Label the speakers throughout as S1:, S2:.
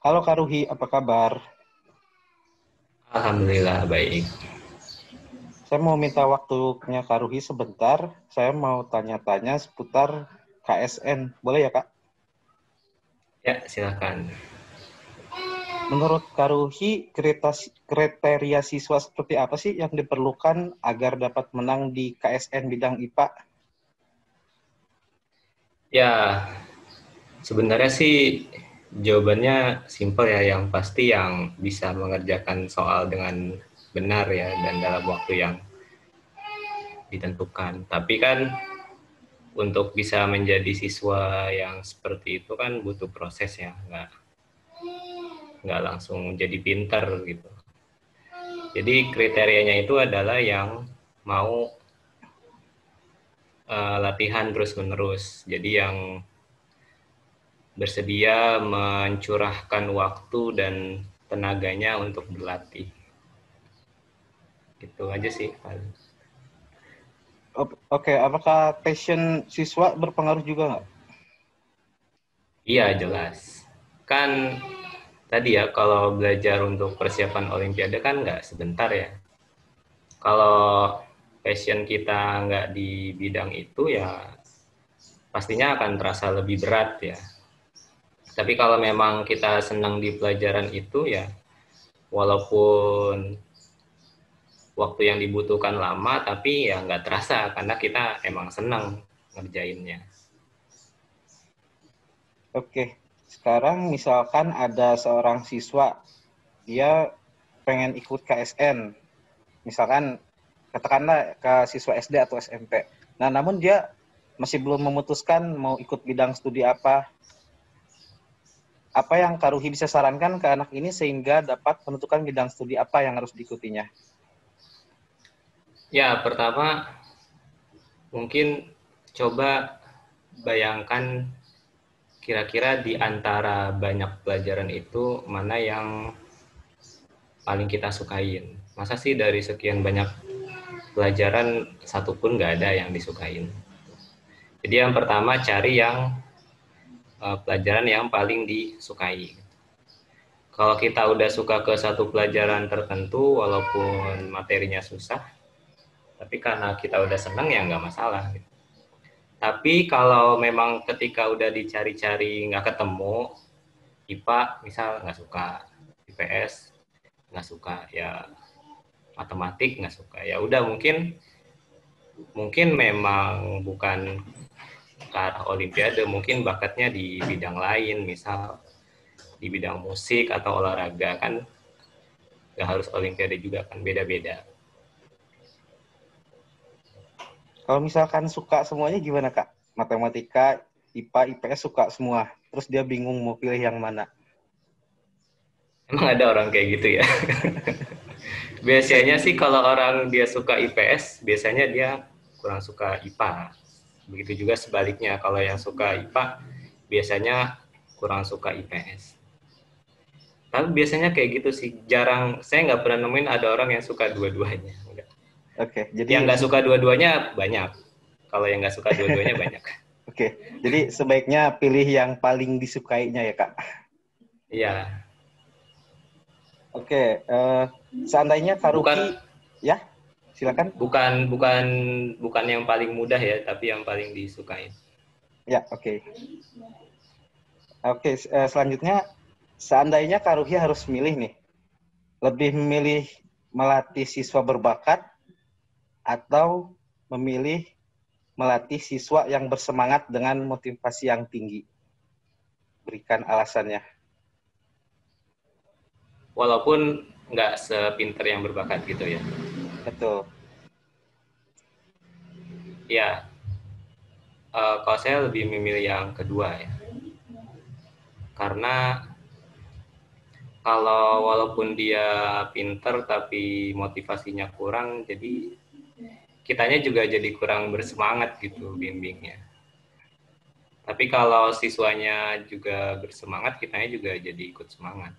S1: Halo Kak Ruhi, apa kabar?
S2: Alhamdulillah baik.
S1: Saya mau minta waktunya Kak Ruhi sebentar. Saya mau tanya-tanya seputar KSN. Boleh ya Kak?
S2: Ya, silakan.
S1: Menurut Kak Ruhi, kriteria siswa seperti apa sih yang diperlukan agar dapat menang di KSN bidang IPA?
S2: Ya, sebenarnya sih jawabannya simpel ya, yang pasti yang bisa mengerjakan soal dengan benar ya dan dalam waktu yang ditentukan. Tapi kan untuk bisa menjadi siswa yang seperti itu kan butuh proses ya, nggak langsung jadi pinter gitu. Jadi kriterianya itu adalah yang mau latihan terus-menerus. Jadi yang bersedia mencurahkan waktu dan tenaganya untuk berlatih. Gitu aja sih.
S1: Oke, apakah passion siswa berpengaruh juga nggak?
S2: Iya jelas. Kan tadi ya kalau belajar untuk persiapan Olimpiade kan nggak sebentar ya. Kalau passion kita nggak di bidang itu ya pastinya akan terasa lebih berat ya. Tapi kalau memang kita senang di pelajaran itu ya walaupun waktu yang dibutuhkan lama tapi ya nggak terasa karena kita emang senang ngerjainnya.
S1: Oke, sekarang misalkan ada seorang siswa, dia pengen ikut KSN. Misalkan katakanlah ke siswa SD atau SMP. Nah, namun dia masih belum memutuskan mau ikut bidang studi apa. Apa yang Kak Ruhi bisa sarankan ke anak ini sehingga dapat menentukan bidang studi apa yang harus diikutinya?
S2: Ya pertama mungkin coba bayangkan kira-kira di antara banyak pelajaran itu mana yang paling kita sukain. Masa sih dari sekian banyak pelajaran satu pun nggak ada yang disukain. Jadi yang pertama cari yang pelajaran yang paling disukai. Kalau kita udah suka ke satu pelajaran tertentu, walaupun materinya susah, tapi karena kita udah seneng ya nggak masalah. Tapi kalau memang ketika udah dicari-cari nggak ketemu, IPA misal nggak suka, IPS nggak suka, ya matematik nggak suka, ya udah mungkin mungkin memang bukan ke arah Olimpiade, mungkin bakatnya di bidang lain, misal di bidang musik atau olahraga kan nggak harus Olimpiade juga kan beda-beda.
S1: Kalau misalkan suka semuanya gimana Kak? Matematika, IPA, IPS suka semua. Terus dia bingung mau pilih yang mana.
S2: Emang ada orang kayak gitu ya? Biasanya sih kalau orang dia suka IPS, biasanya dia kurang suka IPA. Begitu juga sebaliknya, kalau yang suka IPA, biasanya kurang suka IPS. Tapi biasanya kayak gitu sih, jarang, saya nggak pernah nemuin ada orang yang suka dua-duanya.
S1: Oke,
S2: Yang
S1: jadi
S2: nggak suka dua-duanya banyak, kalau yang nggak suka dua-duanya banyak.
S1: oke, jadi sebaiknya pilih yang paling disukainya ya Kak.
S2: Iya,
S1: Oke, seandainya Kak
S2: bukan
S1: Ruhi, ya silakan.
S2: bukan bukan bukan yang paling mudah ya, tapi yang paling disukai.
S1: Ya, oke. Oke, selanjutnya seandainya Kak Ruhi harus milih nih, lebih memilih melatih siswa berbakat atau memilih melatih siswa yang bersemangat dengan motivasi yang tinggi. Berikan alasannya.
S2: Walaupun nggak sepinter yang berbakat gitu ya.
S1: Betul.
S2: Ya, kalau saya lebih memilih yang kedua ya. Karena kalau walaupun dia pinter tapi motivasinya kurang, jadi kitanya juga jadi kurang bersemangat gitu bimbingnya. Tapi kalau siswanya juga bersemangat, kitanya juga jadi ikut semangat.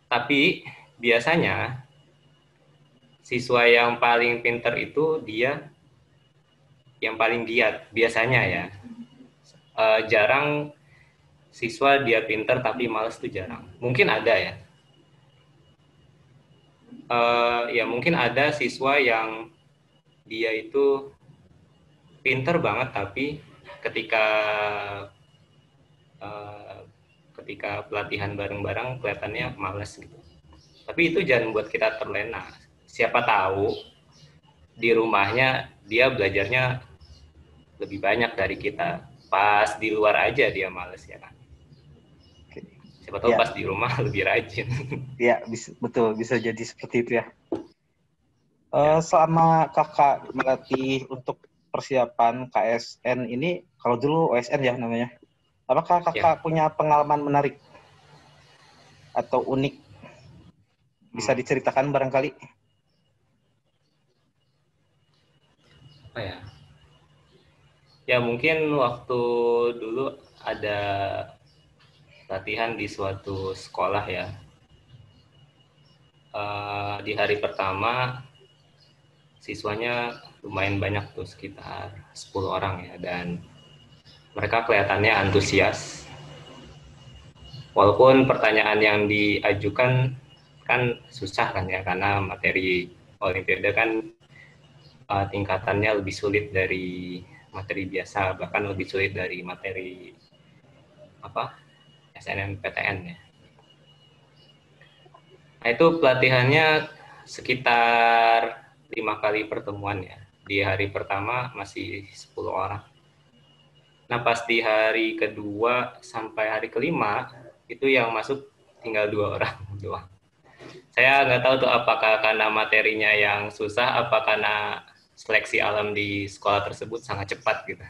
S2: Tapi biasanya siswa yang paling pinter itu dia yang paling giat biasanya ya. Jarang siswa dia pinter tapi malas tuh jarang. Mungkin ada ya. Ya mungkin ada siswa yang dia itu pinter banget tapi ketika uh, ketika pelatihan bareng-bareng kelihatannya malas gitu. Tapi itu jangan buat kita terlena. Siapa tahu di rumahnya dia belajarnya lebih banyak dari kita. Pas di luar aja dia males ya kan. Siapa tahu
S1: Ya,
S2: pas di rumah lebih rajin.
S1: ya betul bisa jadi seperti itu ya.
S2: Ya,
S1: Selama kakak melatih untuk persiapan KSN ini, kalau dulu OSN ya namanya, apakah
S2: ya.
S1: kakak punya pengalaman menarik atau unik bisa
S2: Hmm,
S1: diceritakan barangkali?
S2: apa ya? Ya mungkin waktu dulu ada latihan di suatu sekolah ya. Di hari pertama siswanya lumayan banyak tuh, sekitar 10 orang ya, dan mereka kelihatannya antusias. Walaupun pertanyaan yang diajukan kan susah kan ya, karena materi Olimpiade kan tingkatannya lebih sulit dari materi biasa, bahkan lebih sulit dari materi apa SNMPTN ya. Nah, itu pelatihannya sekitar 5 kali pertemuan ya. Di hari pertama masih 10 orang. Nah, pas di hari kedua sampai hari kelima, itu yang masuk tinggal 2 orang doang. Saya nggak tahu tuh apakah karena materinya yang susah, apa karena seleksi alam di sekolah tersebut sangat cepat gitu.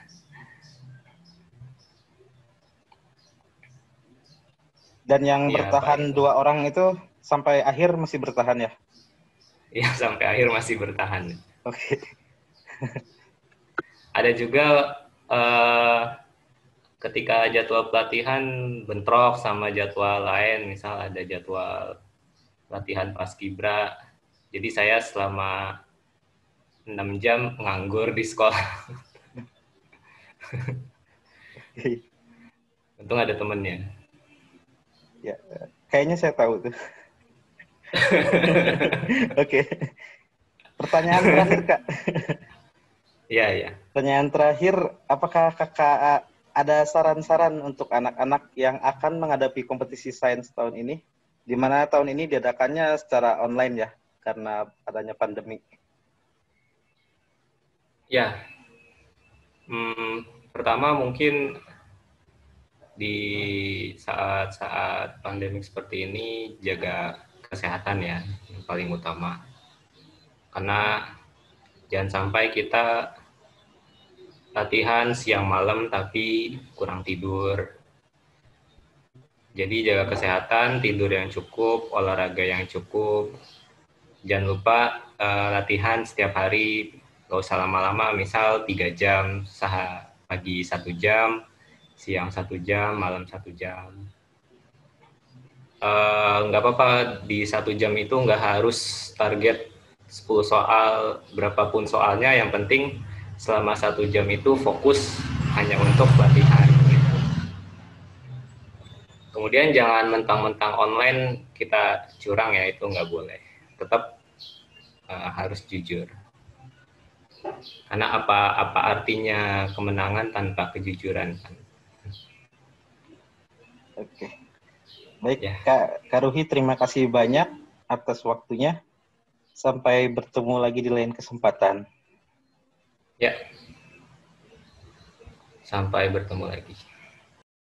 S1: Dan yang
S2: Ya, Pak
S1: bertahan
S2: itu.
S1: 2 orang itu sampai akhir masih bertahan ya?
S2: Ya, sampai akhir masih bertahan.
S1: Oke.
S2: Ada juga eh, ketika jadwal pelatihan bentrok sama jadwal lain, misal ada jadwal latihan paskibra, jadi saya selama 6 jam nganggur di sekolah. Untung ada temennya.
S1: Ya, kayaknya saya tahu tuh. Oke. Pertanyaan terakhir, Kak.
S2: Iya, iya.
S1: Pertanyaan terakhir, apakah kakak ada saran-saran untuk anak-anak yang akan menghadapi kompetisi sains tahun ini? Di mana tahun ini diadakannya secara online ya, karena adanya pandemi.
S2: Ya, pertama mungkin di saat-saat pandemi seperti ini jaga kesehatan ya, yang paling utama. Karena jangan sampai kita latihan siang malam tapi kurang tidur. Jadi jaga kesehatan, tidur yang cukup, olahraga yang cukup. Jangan lupa latihan setiap hari, gak usah lama-lama, misal 3 jam, pagi 1 jam, siang 1 jam, malam 1 jam. Nggak apa-apa, di 1 jam itu nggak harus target 10 soal, berapapun soalnya, yang penting selama 1 jam itu fokus hanya untuk latihan. Gitu. Kemudian jangan mentang-mentang online kita curang ya, itu nggak boleh. Tetap harus jujur. Karena apa artinya kemenangan tanpa kejujuran?
S1: Oke. Baik,
S2: Ya,
S1: Kak Ruhi, terima kasih banyak atas waktunya. Sampai bertemu lagi di lain kesempatan.
S2: ya. Sampai bertemu lagi.